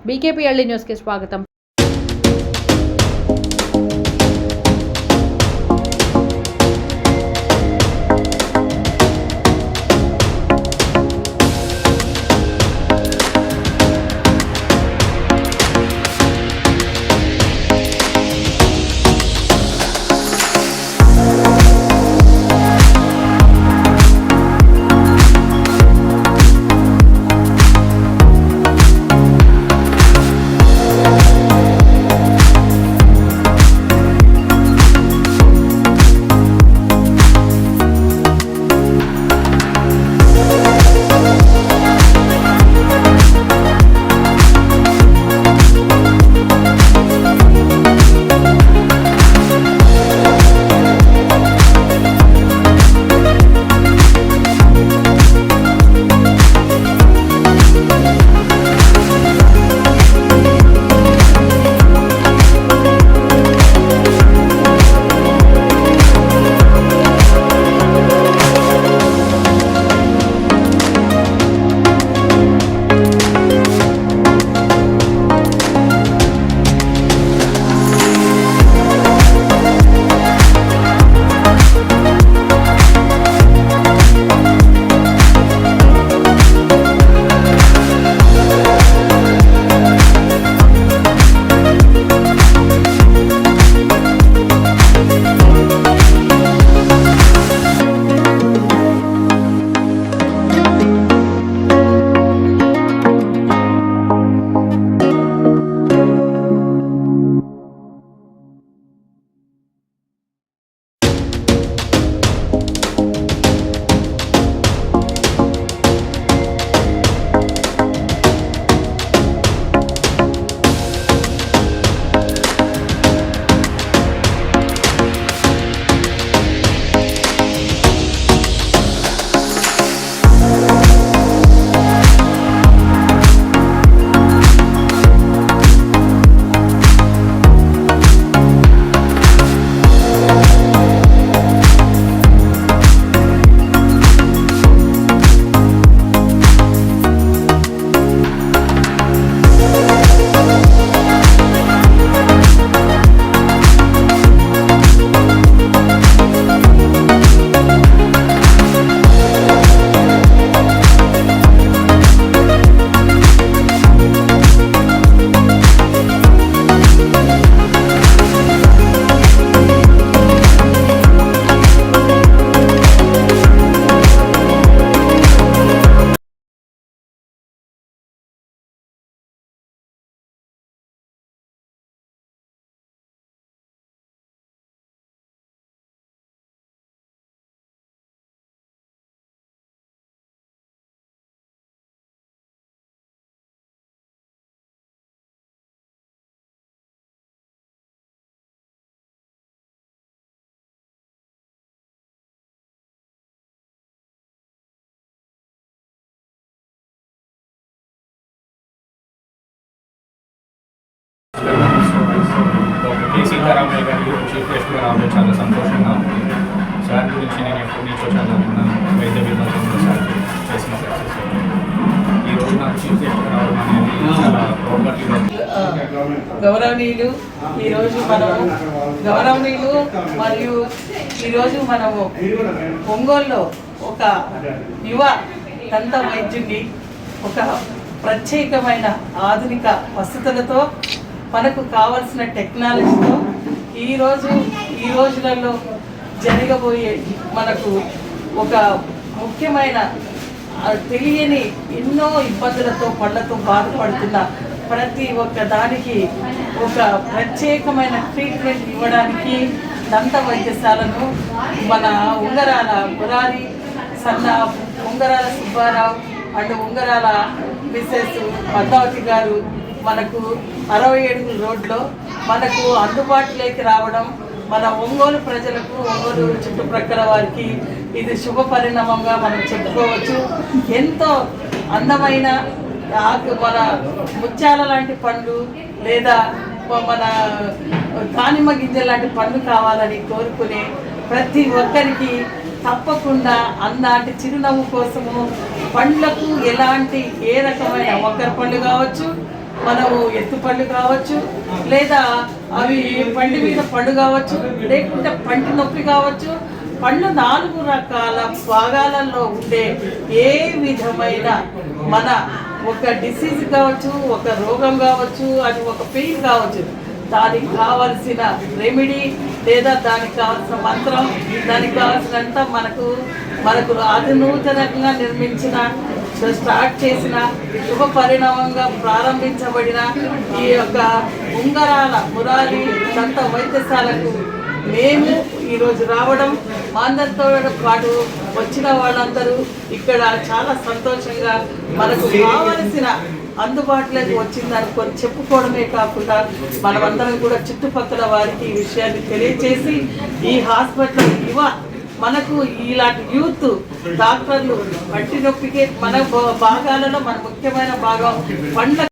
బీకేపీఎల్డీ న్యూస్కి స్వాగతం. సీతారామయ్య గారి చీఫ్ గెస్ట్గా రావడం చాలా సంతోషంగా ఉంది. సార్ గురించి నేను ఎప్పటి నుంచో చదువుకున్నాను. వైద్య విభాగంలో సార్ చేసిన సక్సెస్ ఈరోజు నాకు చీఫ్ గెస్ట్గా రావడం అనేది చాలా మరియు ఈరోజు మనము ఒంగోలులో ఒక యువ దంత వైద్యుని ఒక ప్రత్యేకమైన ఆధునిక వసతులతో మనకు కావాల్సిన టెక్నాలజీతో ఈ రోజులలో జరగబోయే మనకు ఒక ముఖ్యమైన తెలియని ఎన్నో ఇబ్బందులతో పళ్ళతో బాధపడుతున్న ప్రతి ఒక్క దానికి ఒక ప్రత్యేకమైన ట్రీట్మెంట్ ఇవ్వడానికి దంత వైద్యశాలను మన ఉంగరాల మురారి సన్న ఉంగరాల Subbarao and Ungarala Mrs Padmavati గారు మనకు 67 రోడ్లో మనకు అందుబాటులోకి రావడం మన ఒంగోలు ప్రజలకు, ఒంగోలు చుట్టుప్రక్కల వారికి ఇది శుభ పరిణామంగా మనం చెప్పుకోవచ్చు. ఎంతో అందమైన మన ముత్యాల లాంటి పండ్లు లేదా మన దానిమ్మ గింజల లాంటి పండ్లు కావాలని కోరుకునే ప్రతి ఒక్కరికి తప్పకుండా అన్నాటి చిరునవ్వు కోసము పండ్లకు ఎలాంటి ఏ రకమైన ఒక్కరి పండ్లు కావచ్చు, మనము ఎత్తుపళ్ళు కావచ్చు, లేదా అవి పండి మీద పండు కావచ్చు, లేకుంటే పంటి నొప్పి కావచ్చు. పండ్లు 4 రకాల భాగాలలో ఉండే ఏ విధమైన మన ఒక డిసీజ్ కావచ్చు, ఒక రోగం కావచ్చు, అది ఒక పెయిన్ కావచ్చు, దానికి కావలసిన రెమెడీ లేదా దానికి కావాల్సిన మంత్రం, దానికి కావాల్సినంత మనకు ఆధునూతనంగా నిర్మించిన స్టార్ట్ చేసిన శుభ పరిణామంగా ప్రారంభించబడిన ఈ యొక్క ఉంగరాల మురారి దంత వైద్యశాలకు మేము ఈరోజు రావడం, మా అందరితో పాటు వచ్చిన వాళ్ళందరూ ఇక్కడ చాలా సంతోషంగా మనకు కావలసిన అందుబాటులోకి వచ్చిందనుకొని చెప్పుకోవడమే కాకుండా మనమందరం కూడా చుట్టుపక్కల వారికి ఈ విషయాన్ని తెలియజేసి ఈ హాస్పిటల్ మనకు ఇలాంటి యూత్ డాక్టర్లు పంటి నొప్పికే మన భాగాలలో మన ముఖ్యమైన భాగం పండ్ల